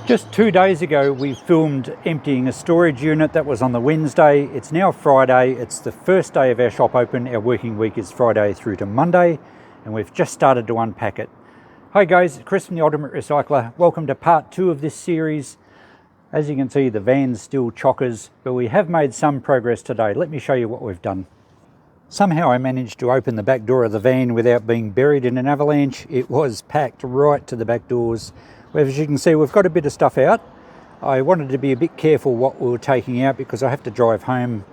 Just 2 days ago we filmed emptying a storage unit. That was on the Wednesday. It's now Friday. It's the first day of our shop open. Our working week is Friday through to Monday, and we've just started to unpack it. Hi guys, it's Chris from the Ultimate Recycler. Welcome to part 2 of this series. As you can see, the van's still chockers, but we have made some progress today. Let me show you what we've done. Somehow I managed to open the back door of the van without being buried in an avalanche. It was packed right to the back doors. As you can see, we've got a bit of stuff out. I wanted to be a bit careful what we were taking out because I have to drive home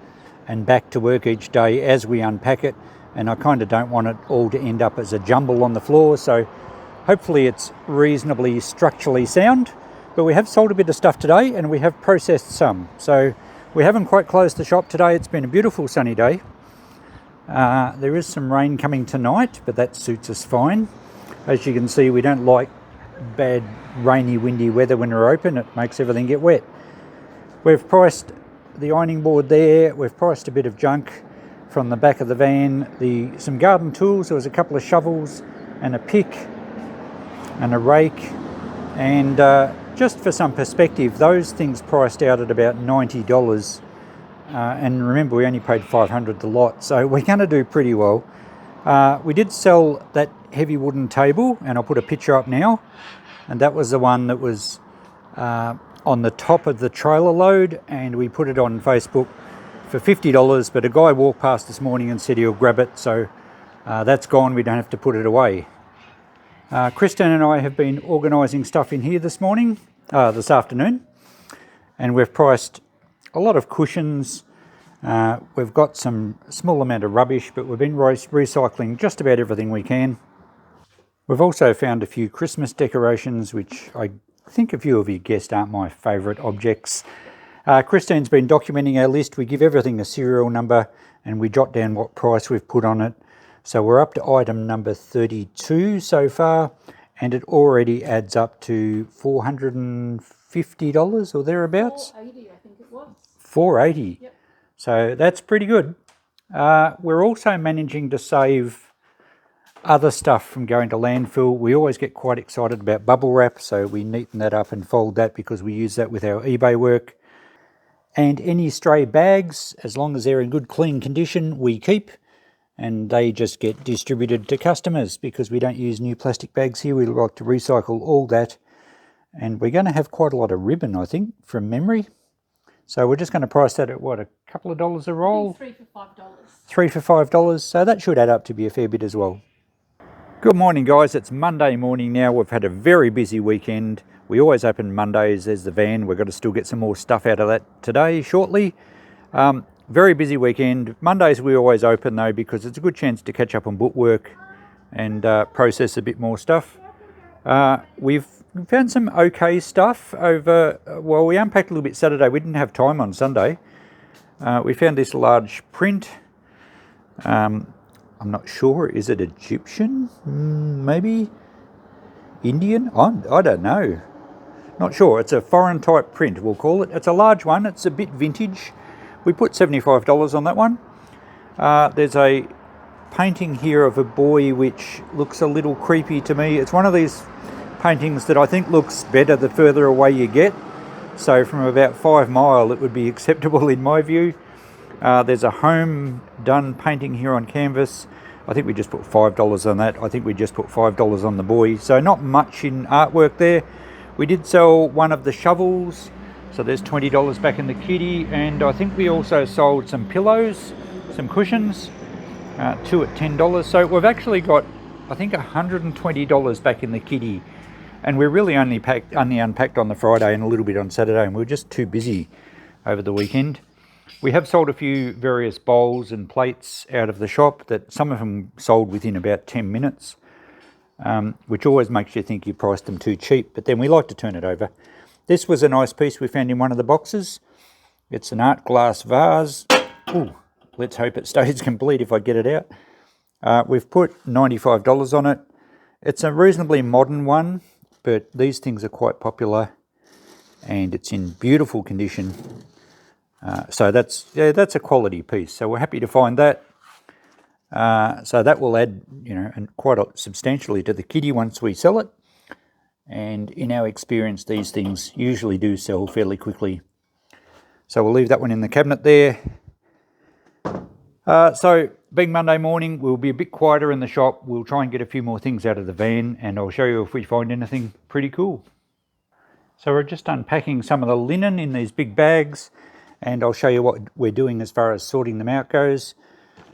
and back to work each day as we unpack it, and I kind of don't want it all to end up as a jumble on the floor. So hopefully it's reasonably structurally sound. But we have sold a bit of stuff today and we have processed some. So we haven't quite closed the shop today. It's been a beautiful sunny day. There is some rain coming tonight, but that suits us fine. As you can see, we don't like bad rainy, windy weather when we're open. It makes everything get wet. We've priced the ironing board there. We've priced a bit of junk from the back of the van. Some garden tools. There was a couple of shovels and a pick and a rake. And just for some perspective, those things priced out at about $90. And remember, we only paid $500 the lot, so we're going to do pretty well. We did sell that heavy wooden table, and I'll put a picture up now. And that was the one that was on the top of the trailer load, and we put it on Facebook for $50, but a guy walked past this morning and said he'll grab it, so that's gone. We don't have to put it away. Kristen and I have been organising stuff in here this afternoon, and we've priced a lot of cushions. We've got some small amount of rubbish, but we've been recycling just about everything we can. We've also found a few Christmas decorations, which I think a few of you guessed aren't my favourite objects. Christine's been documenting our list. We give everything a serial number and we jot down what price we've put on it. So we're up to item number 32 so far, and it already adds up to $450 or thereabouts. $480, I think it was. $480. Yep. So that's pretty good. We're also managing to save other stuff from going to landfill. We always get quite excited about bubble wrap, so we neaten that up and fold that because we use that with our eBay work. And any stray bags, as long as they're in good clean condition, we keep, and they just get distributed to customers because we don't use new plastic bags here. We like to recycle all that. And we're going to have quite a lot of ribbon, I think, from memory. So we're just going to price that at what, a couple of dollars a roll? $3 for $5. $3 for $5. So that should add up to be a fair bit as well. Good morning, guys. It's Monday morning now. We've had a very busy weekend. We always open Mondays. There's the van. We've got to still get some more stuff out of that today shortly. Very busy weekend. Mondays we always open though because it's a good chance to catch up on bookwork and process a bit more stuff. We've found some okay stuff over, well, we unpacked a little bit Saturday. We didn't have time on Sunday. We found this large print. I'm not sure. Is it Egyptian? Maybe? Indian? I don't know. Not sure. It's a foreign type print, we'll call it. It's a large one. It's a bit vintage. We put $75 on that one. There's a painting here of a boy which looks a little creepy to me. It's one of these paintings that I think looks better the further away you get. So from about 5 miles it would be acceptable in my view. There's a home done painting here on canvas. I think we just put $5 on that. I think we just put $5 on the boy. So not much in artwork there. We did sell one of the shovels. So there's $20 back in the kitty. And I think we also sold some pillows, some cushions, 2 at $10. So we've actually got, I think, $120 back in the kitty. And we're really only unpacked on the Friday and a little bit on Saturday. And we were just too busy over the weekend. We have sold a few various bowls and plates out of the shop that some of them sold within about 10 minutes, which always makes you think you priced them too cheap, but then we like to turn it over. This was a nice piece we found in one of the boxes. It's an art glass vase. Ooh, let's hope it stays complete if I get it out. We've put $95 on it. It's a reasonably modern one, but these things are quite popular and it's in beautiful condition. So that's a quality piece. So we're happy to find that. So that will add, quite substantially to the kitty once we sell it. and in our experience these things usually do sell fairly quickly. So we'll leave that one in the cabinet there. So being Monday morning, we'll be a bit quieter in the shop. We'll try and get a few more things out of the van, and I'll show you if we find anything pretty cool. So we're just unpacking some of the linen in these big bags, and I'll show you what we're doing as far as sorting them out goes.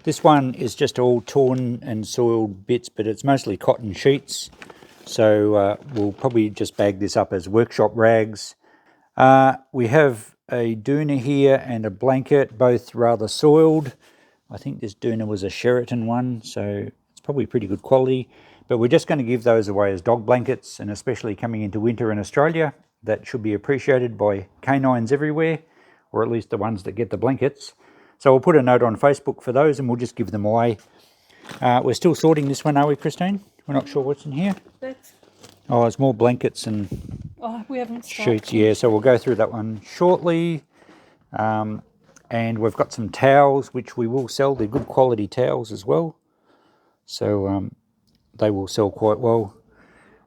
This one is just all torn and soiled bits, but it's mostly cotton sheets. So we'll probably just bag this up as workshop rags. We have a doona here and a blanket, both rather soiled. I think this doona was a Sheraton one, so it's probably pretty good quality. But we're just going to give those away as dog blankets, and especially coming into winter in Australia, that should be appreciated by canines everywhere, or at least the ones that get the blankets. So we'll put a note on Facebook for those, and we'll just give them away. We're still sorting this one, are we, Christine? We're not sure what's in here. Oh, it's more blankets and we haven't started. sheets. Yeah, so we'll go through that one shortly. And we've got some towels, which we will sell. They're good quality towels as well. So they will sell quite well.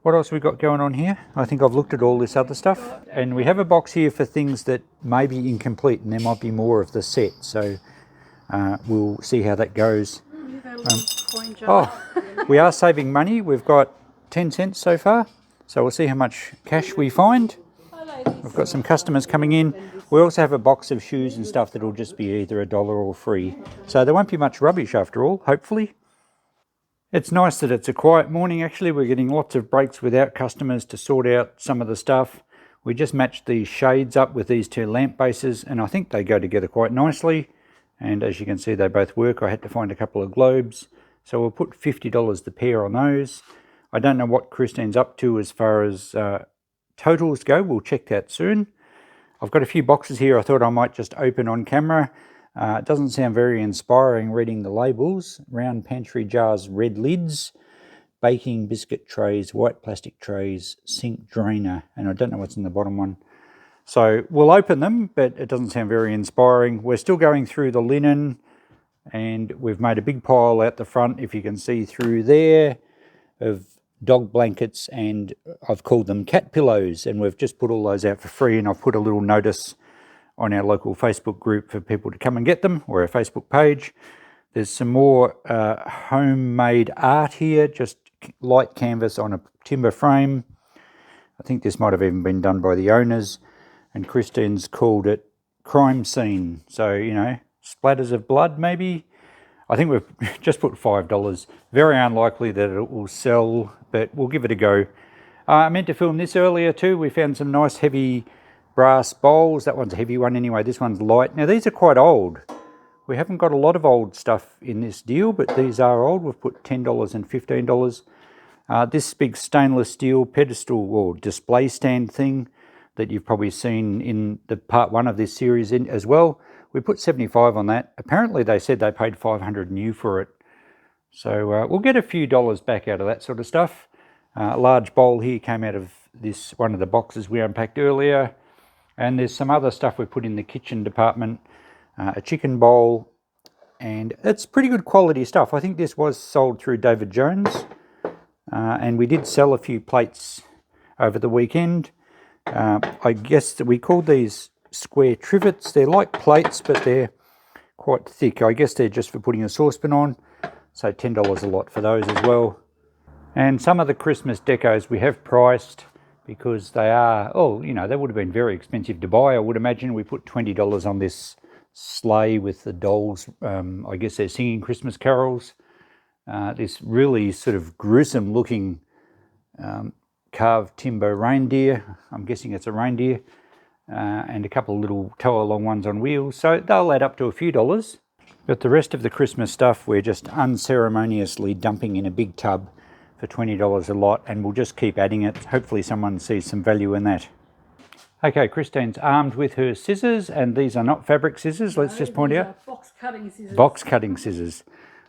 What else have we got going on here? I think I've looked at all this other stuff. And we have a box here for things that may be incomplete, and there might be more of the set. So we'll see how that goes. We are saving money. We've got 10 cents so far. So we'll see how much cash we find. We've got some customers coming in. We also have a box of shoes and stuff that will just be either $1 or free. So there won't be much rubbish after all, hopefully. It's nice that it's a quiet morning actually. We're getting lots of breaks without customers to sort out some of the stuff. We just matched these shades up with these two lamp bases, and I think they go together quite nicely. And as you can see, they both work. I had to find a couple of globes. So we'll put $50 the pair on those. I don't know what Christine's up to as far as totals go. We'll check that soon. I've got a few boxes here I thought I might just open on camera. It doesn't sound very inspiring reading the labels. Round pantry jars, red lids, baking biscuit trays, white plastic trays, sink drainer, and I don't know what's in the bottom one. So we'll open them, but it doesn't sound very inspiring. We're still going through the linen, and we've made a big pile out the front, if you can see through there, of dog blankets, and I've called them cat pillows, and we've just put all those out for free, and I've put a little notice on our local Facebook group for people to come and get them, or our Facebook page. There's some more homemade art here, just light canvas on a timber frame. I think this might have even been done by the owners, and Christine's called it crime scene. So, you know, splatters of blood maybe. I think we've just put $5. Very unlikely that it will sell, but we'll give it a go. I meant to film this earlier too. We found some nice heavy brass bowls. That one's a heavy one anyway. This one's light. Now these are quite old. We haven't got a lot of old stuff in this deal, but these are old. We've put $10 and $15. This big stainless steel pedestal or display stand thing that you've probably seen in the part 1 of this series as well. We put 75 on that. Apparently they said they paid 500 new for it. So we'll get a few dollars back out of that sort of stuff. A large bowl here came out of this one of the boxes we unpacked earlier. And there's some other stuff we put in the kitchen department. A chicken bowl. And it's pretty good quality stuff. I think this was sold through David Jones. And we did sell a few plates over the weekend. I guess that we called these square trivets. They're like plates, but they're quite thick. I guess they're just for putting a saucepan on. So $10 a lot for those as well. And some of the Christmas decos we have priced because they are, you know, they would have been very expensive to buy. I would imagine we put $20 on this sleigh with the dolls. I guess they're singing Christmas carols. This really sort of gruesome looking carved timber reindeer. I'm guessing it's a reindeer. And a couple of little tow-along ones on wheels. So they'll add up to a few dollars. But the rest of the Christmas stuff we're just unceremoniously dumping in a big tub for $20 a lot, and we'll just keep adding it. Hopefully someone sees some value in that. Okay, Christine's armed with her scissors, and these are not fabric scissors, let's just point out. Box cutting scissors. Box cutting scissors.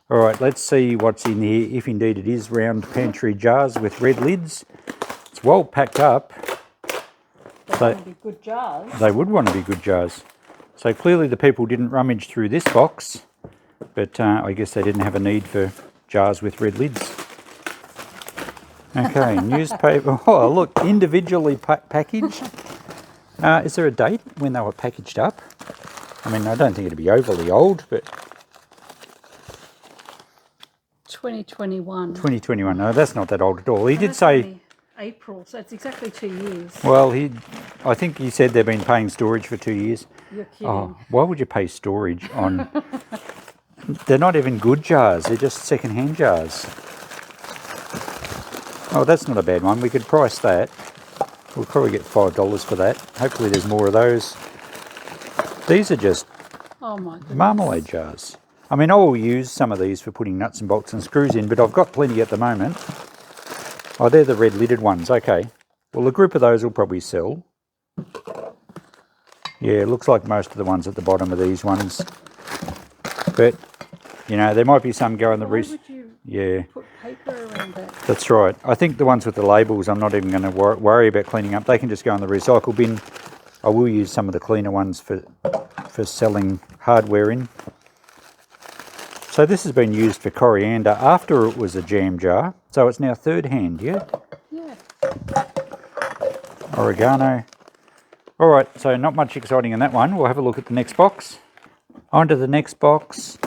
All right, let's see what's in here, if indeed it is round pantry jars with red lids. It's well packed up. They want to be good jars. They would want to be good jars. So clearly the people didn't rummage through this box, but I guess they didn't have a need for jars with red lids. Okay, newspaper. Oh, look, individually packaged. Is there a date when they were packaged up? I mean, I don't think it'd be overly old, but 2021. 2021. No, that's not that old at all. He did That's say, only April, so it's exactly 2 years. well, I think he said they've been paying storage for 2 years. You're kidding. Oh, why would you pay storage on? They're not even good jars. They're just second-hand jars. Oh, that's not a bad one. We could price that. We'll probably get $5 for that. Hopefully there's more of those. These are just Oh my goodness. marmalade jars. I mean, I will use some of these for putting nuts and bolts and screws in, but I've got plenty at the moment. Oh, they're the red lidded ones. Okay. Well, a group of those will probably sell. Yeah, it looks like most of the ones at the bottom are these ones. But, you know, there might be some go in the Why would you Yeah, put paper around that? that's right. I think the ones with the labels, I'm not even going to worry about cleaning up. They can just go in the recycle bin. I will use some of the cleaner ones for selling hardware in. So this has been used for coriander after it was a jam jar. So it's now third hand, yeah? Yeah. Oregano. All right, so not much exciting in that one. We'll have a look at the next box. On to the next box,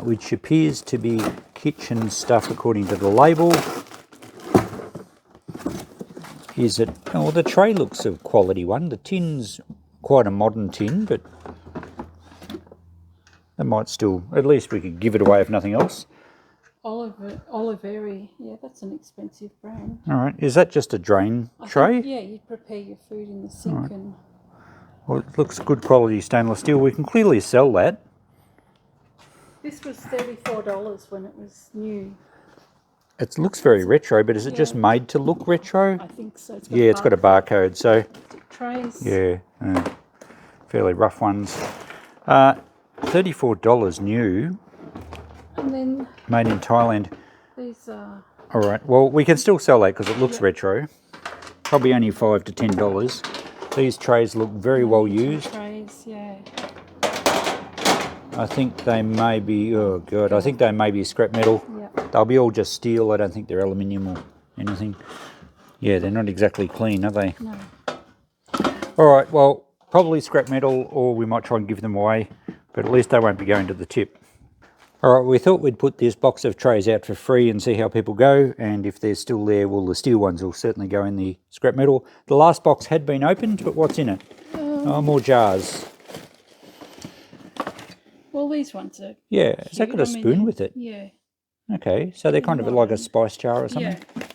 which appears to be kitchen stuff according to the label. Is it? Oh, the tray looks a quality one. The tin's quite a modern tin, but that might still, at least we could give it away if nothing else. Oliveri. Yeah, that's an expensive brand. All right, is that just a drain tray? Yeah, you prepare your food in the sink and... Well, it looks good quality stainless steel. We can clearly sell that. This was $34 when it was new. It looks very retro, but is it just made to look retro? I think so. It's got a barcode, so trays. yeah, fairly rough ones. $34 new, And then made in Thailand. these are... All right, well, we can still sell that because it looks retro. Probably only $5 to $10. These trays look very well used. Trays, yeah. I think they may be, oh God, I think they may be scrap metal. Yeah. They'll be all just steel. I don't think they're aluminium or anything. Yeah, they're not exactly clean, are they? No. All right, well, probably scrap metal, or we might try and give them away, but at least they won't be going to the tip. All right, we thought we'd put this box of trays out for free and see how people go, and if they're still there, well, the steel ones will certainly go in the scrap metal. The last box had been opened, but what's in it? Oh, more jars. Well, these ones are... Yeah, has that got a spoon with it? Yeah. Okay, so they're kind of like a spice jar or something? Yeah.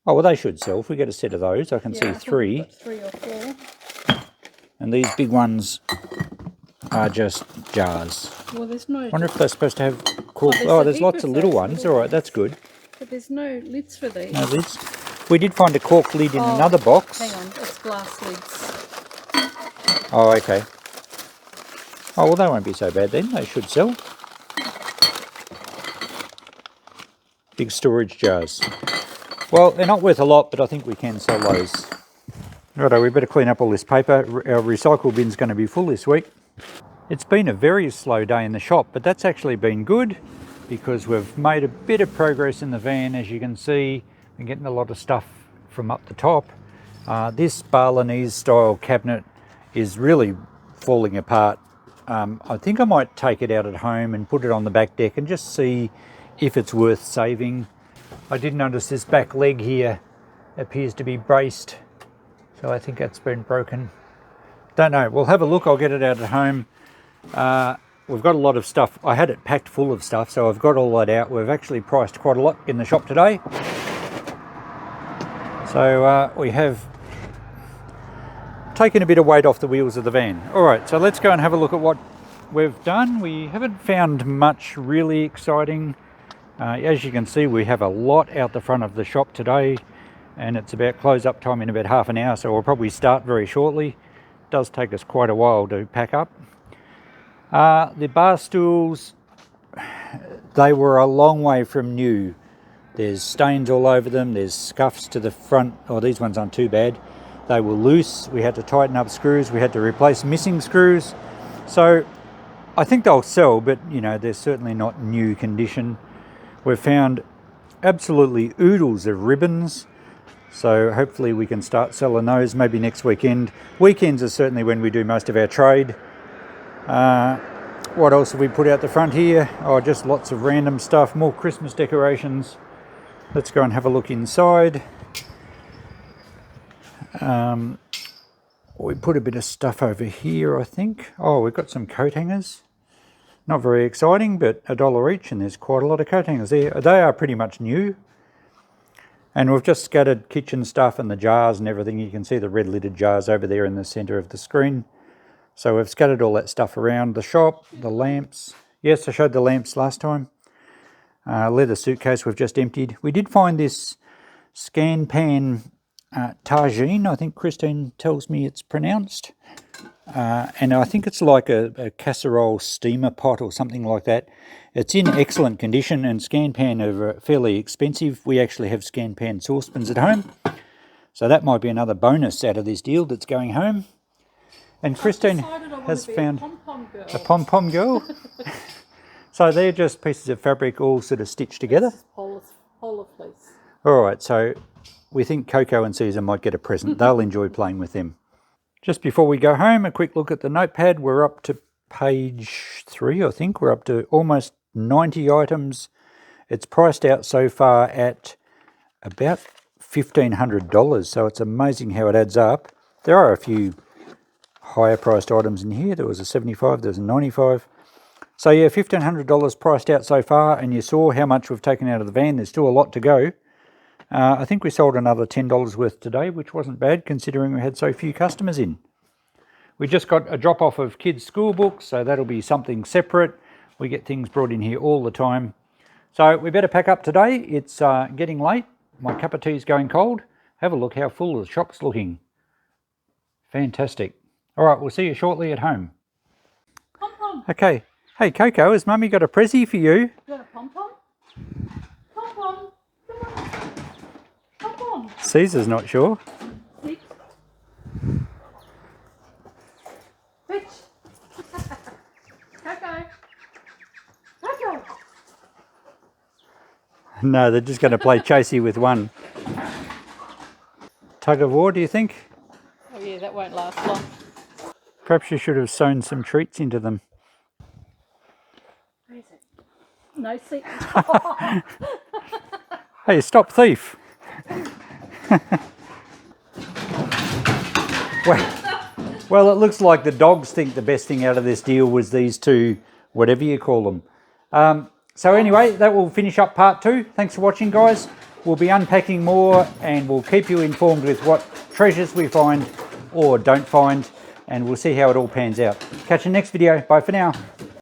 Oh, well, they should sell. If we get a set of those, I can see I think three. we've got 3 or 4. And these big ones are just jars. Well, there's no... I wonder if they're supposed to have cork. there's Oh, a there's heap lots of of little those ones. little All right, that's good. But there's no lids for these. No lids. We did find a cork lid in Oh, another box. Hang on, it's glass lids. Oh, okay. Oh, well, they won't be so bad then. They should sell. Big storage jars. Well, they're not worth a lot, but I think we can sell those. Righto, we better clean up all this paper. Our recycle bin's going to be full this week. It's been a very slow day in the shop, but that's actually been good because we've made a bit of progress in the van. As you can see, we're getting a lot of stuff from up the top. This Balinese style cabinet is really falling apart. I think I might take it out at home and put it on the back deck and just see if it's worth saving. I did notice this back leg here appears to be braced, so I think that's been broken. Don't know, we'll have a look. I'll get it out at home. We've got a lot of stuff. I had it packed full of stuff, so I've got all that out. We've actually priced quite a lot in the shop today, so we have taken a bit of weight off the wheels of the van. All right, so let's go and have a look at what we've done. We haven't found much really exciting. As you can see, we have a lot out the front of the shop today, and it's about close up time in about half an hour, so we'll probably start very shortly. It does take us quite a while to pack up. The bar stools, they were a long way from new. There's stains all over them, there's scuffs to the front. Oh, these ones aren't too bad. They were loose, we had to tighten up screws, we had to replace missing screws. So I think they'll sell, but you know, they're certainly not new condition. We've found absolutely oodles of ribbons. So hopefully we can start selling those maybe next weekend. Weekends are certainly when we do most of our trade. What else have we put out the front here? Oh, just lots of random stuff, more Christmas decorations. Let's go and have a look inside. We put a bit of stuff over here, I think. Oh, we've got some coat hangers. Not very exciting, but $1 each, and there's quite a lot of coat hangers there. They are pretty much new. And we've just scattered kitchen stuff and the jars and everything. You can see the red lidded jars over there in the centre of the screen. So we've scattered all that stuff around the shop, the lamps. Yes, I showed the lamps last time. Leather suitcase we've just emptied. We did find this scan pan tagine, I think Christine tells me it's pronounced. And I think it's like a casserole steamer pot or something like that. It's in excellent condition, and scan pan are fairly expensive. We actually have scan pan saucepans at home. So that might be another bonus out of this deal that's going home. And Christine has found a pom-pom girl. So they're just pieces of fabric all sort of stitched together. Polar fleece. All right, so we think Coco and Caesar might get a present. They'll enjoy playing with them. Just before we go home, a quick look at the notepad. We're up to page 3, I think. We're up to almost 90 items. It's priced out so far at about $1,500, so it's amazing how it adds up. There are a few higher priced items in here. There was a 75, there's a 95. So yeah, $1,500 priced out so far, and you saw how much we've taken out of the van. There's still a lot to go. I think we sold another $10 worth today, which wasn't bad considering we had so few customers in. We just got a drop off of kids' school books, so that'll be something separate. We get things brought in here all the time. So we better pack up today. It's getting late. My cup of tea's going cold. Have a look how full the shop's looking. Fantastic. All right, we'll see you shortly at home. Pom-pom. Okay. Hey, Coco, has Mummy got a pressie for you? You got a pom-pom? Pom-pom. Come on. Pom-pom. Caesar's not sure. Pitch. Pitch. Coco. Coco. No, they're just going to play chasey with one. Tug of war, do you think? Oh yeah, that won't last long. Perhaps you should have sewn some treats into them. Where is it? No seat. Hey, stop thief. Well, it looks like the dogs think the best thing out of this deal was these two, whatever you call them. So anyway, that will finish up part 2. Thanks for watching, guys. We'll be unpacking more, and we'll keep you informed with what treasures we find or don't find, and we'll see how it all pans out. Catch you next video. Bye for now.